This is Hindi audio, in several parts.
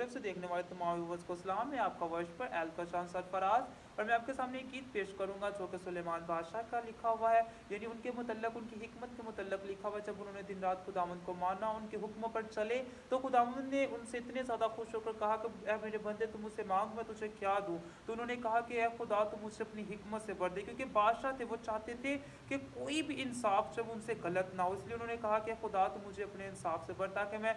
तरफ से देखने वाले तमाम व्यूअर्स को सलाम। मैं आपका वर्ष पर एलकाशान सरफराज और मैं आपके सामने एक गीत पेश करूंगा जो कि सुलेमान बादशाह का लिखा हुआ है, यानी उनके मुतल्लक, उनकी हिकमत के मुतल्लक लिखा हुआ है। जब उन्होंने दिन रात खुदावंद को माना, उनके हुक्मों पर चले, तो खुदावंद ने उनसे इतने ज़्यादा खुश होकर कहा कि ए मेरे बंदे, तुम मुझसे मांग, मैं तुझे क्या दूँ। तो उन्होंने कहा कि ए खुदा, तुम मुझसे अपनी हिकमत से भर दे, क्योंकि बादशाह थे, वो चाहते थे कि कोई भी इंसाफ जब उनसे गलत ना हो। इसलिए उन्होंने कहा कि खुदा, तुम मुझे अपने इंसाफ से भर, ताकि मैं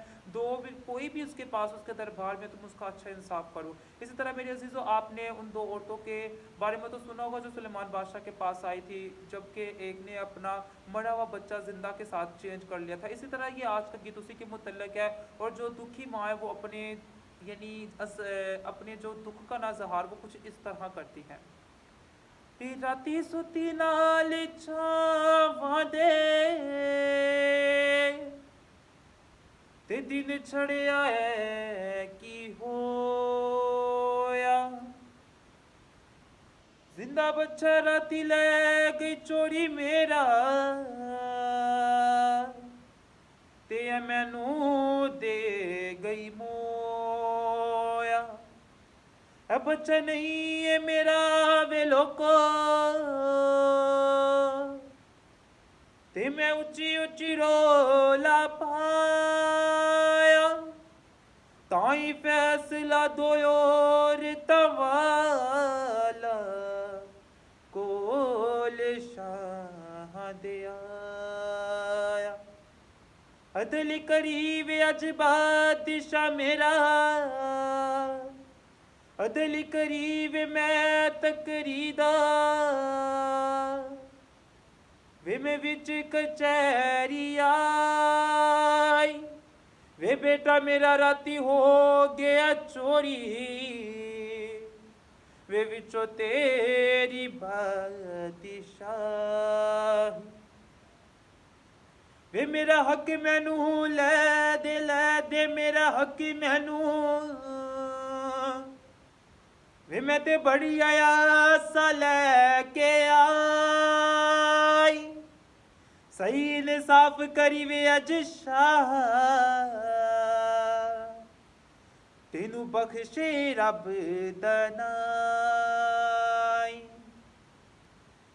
कोई भी उसके पास, उसके दरबार में तुम उसका अच्छा इंसाफ करो। इसी तरह मेरे अजीज़ों, आपने उन दो औरतों के बारे में तो सुना होगा जो सुलेमान बादशाह के पास आई थी, जबकि एक ने अपना मरा हुआ बच्चा जिंदा के साथ चेंज कर लिया था। इसी तरह ये आज का गीत उसी के मुतल्लक है। और जो दुखी माँ है वो अपने यानी अपने जो दुख का ना ज़हार वो कुछ इस तरह करती है। राती सुती नाल छावां दे ते दिन छड़िया है की होया, जिंदा बच्चा राती ले गई चोरी मेरा, ते मैनू दे गई मोया। बच्चा नहीं है मेरा वे लोको, ते मैं ऊंची ऊंची रोला पाया, ताई फैसला दोयोर तवाला कोल शाह दिया। अदल करीब अज बादशाह मेरा, अदल करीब मैं तकरीदा, वे मैं विच कचहरी आई, वे बेटा मेरा राती हो गया चोरी, वे विचो तेरी बादशाह, वे मेरा हक मैनू ले दे मेरा हक मैनू, वे मैं ते बड़ी आया लैके आई, सही इंसाफ करी वे अज शाह, तेनू बख्शे रब दनाई।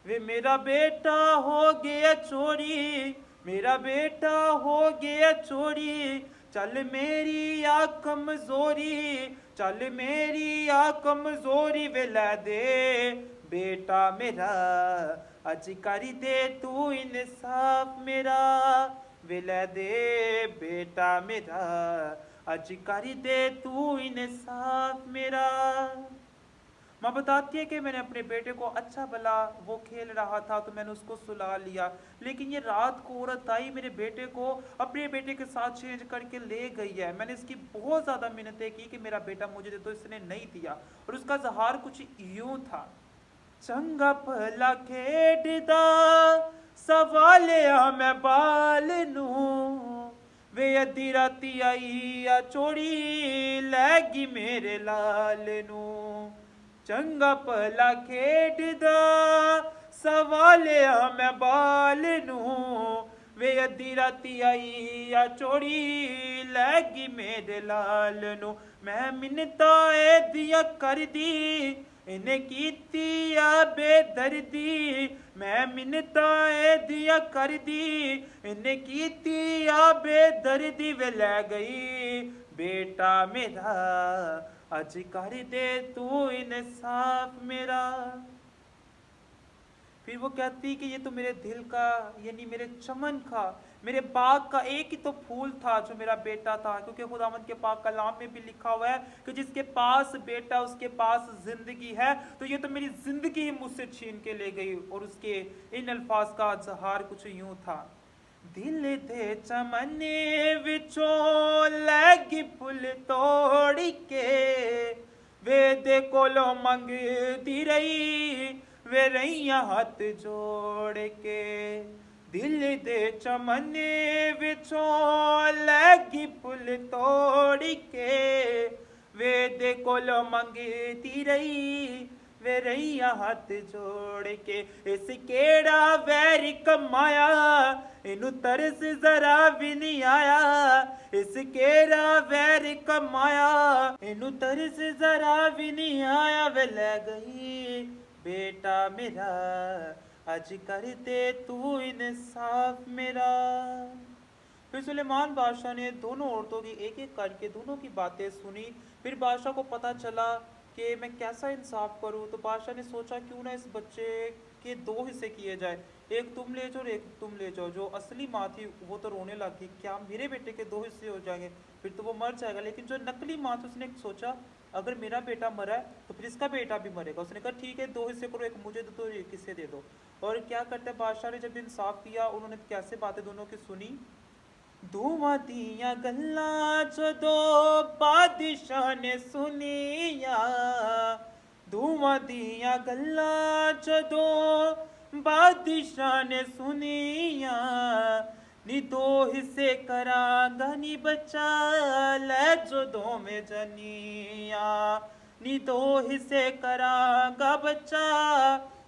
वे मेरा बेटा हो गया चोरी, मेरा बेटा हो गया चोरी, चल मेरी आ कमजोरी, चल मेरी आ कमजोरी, वे लै दे बेटा मेरा, अज करी दे तू इंसाफ मेरा, वे लै दे बेटा मेरा, अज करी दे तू इंसाफ मेरा। माँ बताती है कि मैंने अपने बेटे को, अच्छा भला वो खेल रहा था तो मैंने उसको सुला लिया, लेकिन ये रात को औरत आई मेरे बेटे को अपने बेटे के साथ चेंज करके ले गई है। मैंने इसकी बहुत ज़्यादा मिन्नतें की कि मेरा बेटा मुझे दे, तो इसने नहीं दिया। और उसका ज़हार कुछ यूं था, चंगा भला खेडदा सवाल मैं बाल नू, वे अद्धी राती आई आ चोरी लैगी मेरे लाल नू, चंगा भला खेडदा सवालिया मैं बाल नू, वे अद्धी राती आई आ चोरी लैगी मेरे लाल नू। मैं मिन्नता दिया कर दी इन्हें कीती आ बेदर्दी, मैं मिन्नता दिया कर दी इन्हें कीती आ बेदर्दी, वे लै गई बेटा मेरा, अज कर दे तू इंसाफ मेरा। फिर वो कहती कि ये तो मेरे दिल का, यानी मेरे चमन का, मेरे बाग का एक ही तो फूल था जो मेरा बेटा था, क्योंकि खुदावंद के पाक कलाम में भी लिखा हुआ है कि जिसके पास बेटा उसके पास जिंदगी है, तो ये तो मेरी जिंदगी ही मुझसे छीन के ले गई। और उसके इन अल्फाज का इजहार कुछ यूं था, दिल दे चमने विचों लैगी फुल तोड़ के, वे दे कोलो मंगती रही, वे रहिया हाथ जोड़ के। दिल दे चमने विचों लैगी फुल तोड़ के, वे दे कोलो मंगती रही, वे रैया हाथ जोड़ के, इस केड़ा वैर कमाया, इनू तरस जरा भी नहीं आया, इस केड़ा वैर कमाया, इनू तरस जरा भी नहीं आया। वे ले गई बेटा मेरा, आज कर दे तू इंसाफ मेरा। फिर सुलेमान बादशाह ने दोनों औरतों की एक एक करके दोनों की बातें सुनी। फिर बादशाह को पता चला कि मैं कैसा इंसाफ करूं। तो बादशाह ने सोचा क्यों ना इस बच्चे के दो हिस्से किए जाए, एक तुम ले जाओ और एक तुम ले जाओ। जो असली माँ थी वो तो रोने लगी, क्या मेरे बेटे के दो हिस्से हो जाएंगे, फिर तो वो मर जाएगा। लेकिन जो नकली माँ थी उसने सोचा अगर मेरा बेटा मरा है तो फिर इसका बेटा भी मरेगा। उसने कहा ठीक है, दो हिस्से करो, एक मुझे दो तो एक किसे दे दो। और क्या करते हैं बादशाह ने जब इंसाफ किया, उन्होंने कैसे बातें दोनों की सुनी। धुआं दिया गल्ला जदों बादशाह ने सुनिया, धुआं दिया गल्ला जदों बादशाह ने सुनिया, नी दो हिस्से करांगा नी बचा ले जदों में जनिया, नी दो हिस्से करांगा बचा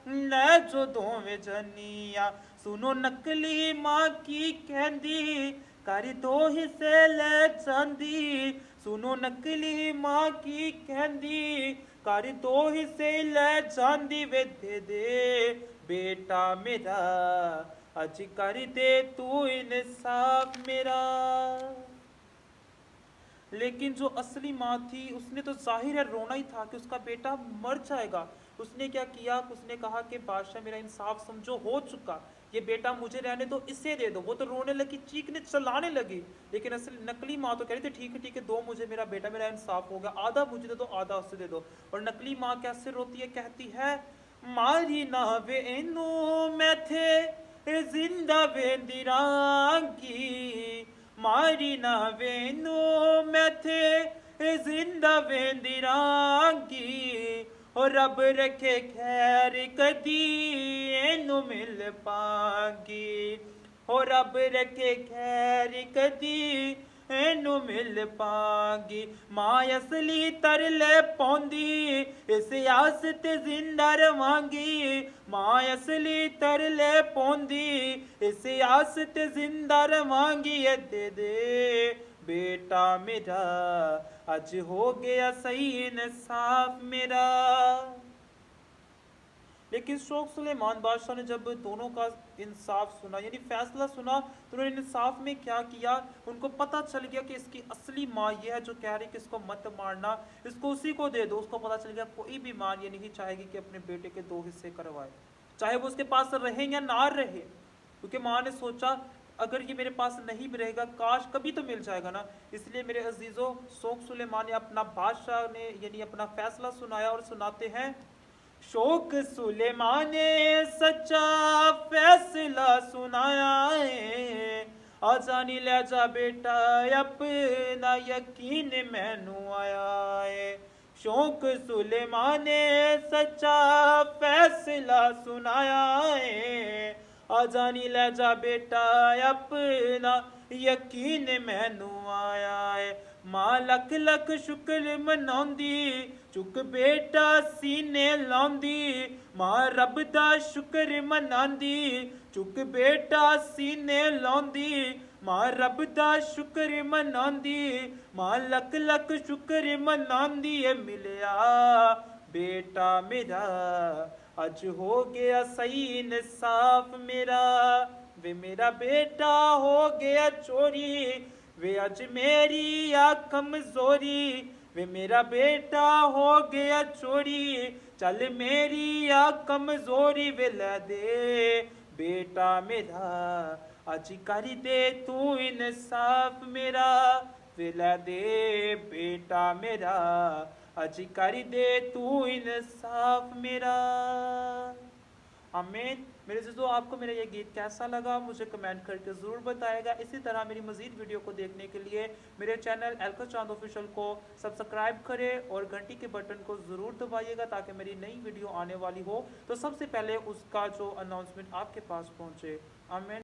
ले जदों में जनिया। सुनो नकली माँ की कहंदी कर दो हिस्से ले जांदी, सुनो नकली माँ की कहंदी कर दो हिस्से ले जांदी। वे दे दे बेटा मेरा, अज कर दे तू इंसाफ मेरा। लेकिन जो असली माँ थी उसने तो जाहिर है रोना ही था कि उसका बेटा मर जाएगा। उसने क्या किया, उसने कहा कि बादशाह मेरा इंसाफ समझो हो चुका, ये बेटा मुझे रहने दो, इसे दे दो। वो तो रोने लगी, चीखने चलाने लगी। लेकिन असली नकली माँ तो कह रही थी ठीक है दो मुझे, मेरा बेटा मेरा इंसाफ हो गया, आधा मुझे दे दो आधा उससे दे दो। और नकली माँ कैसे रोती है, कहती है मारी ना वे इनू मैं थे जिंदा वेंदिरांगी, मारी ना वेनू मैं थे जिंदा वेंदिरांगी, और रब रखे खैर कदी एनू मिल पांगी, और रब रखे खैर कदी एनू मिल पांगी। माँ असली तरले पौंदी इस आस ते जिंदा रवांगी, माँ असली तरले पौंदी इस आस ते जिंदा रवांगी। दे दे बेटा मेरा, आज हो गया सही इंसाफ मेरा। लेकिन शौक सुलेमान बादशाह ने जब दोनों का इंसाफ सुना, यानी फैसला सुना, तो उन्होंने इंसाफ में क्या किया, उनको पता चल गया कि इसकी असली माँ ये है जो कह रही कि इसको मत मारना, इसको उसी को दे दो। उसको पता चल गया कोई भी माँ ये नहीं चाहेगी कि अपने बेटे के दो हिस्से करवाए, चाहे वो उसके पास रहे या ना रहे। क्योंकि माँ ने सोचा अगर ये मेरे पास नहीं भी रहेगा, काश कभी तो मिल जाएगा ना। इसलिए मेरे अजीजों, शौक सुलेमान ने अपना बादशाह ने यानी अपना फैसला सुनाया और सुनाते हैं। शौक सुलेमान ने सच्चा फैसला सुनाया है, आजा नी ले जा बेटा अपना यकीन मैनू आया है। शौक सुलेमान ने सच्चा फैसला सुनाया है, आजा नी ले जा बेटा अपना यकीन मैनू आया है। मां लख लख शुक्र मनाउंदी चुक बेटा सीने लाउंदी, मां रब दा शुक्र मनांदी चुक बेटा सीने लाउंदी, मां रब दा शुक्र मनांदी, मां लख लख शुक्र मनांदी। मिलिया बेटा मेरा, अज हो गया सही इंसाफ मेरा। वे मेरा बेटा हो गया चोरी, वे अज मेरी आ कमजोरी, वे मेरा बेटा हो गया चोरी, चल मेरी आ कमजोरी। वे ले दे बेटा मेरा, अज कर दे तू इंसाफ मेरा। वे ले दे बेटा मेरा, अज कर दे तू इंसाफ मेरा। आमीन। मेरे दोस्तों, आपको मेरा ये गीत कैसा लगा मुझे कमेंट करके ज़रूर बताएगा। इसी तरह मेरी मज़ीद वीडियो को देखने के लिए मेरे चैनल अलका चांद ऑफिशियल को सब्सक्राइब करें और घंटी के बटन को ज़रूर दबाइएगा ताकि मेरी नई वीडियो आने वाली हो तो सबसे पहले उसका जो अनाउंसमेंट आपके पास पहुँचे। आमीन।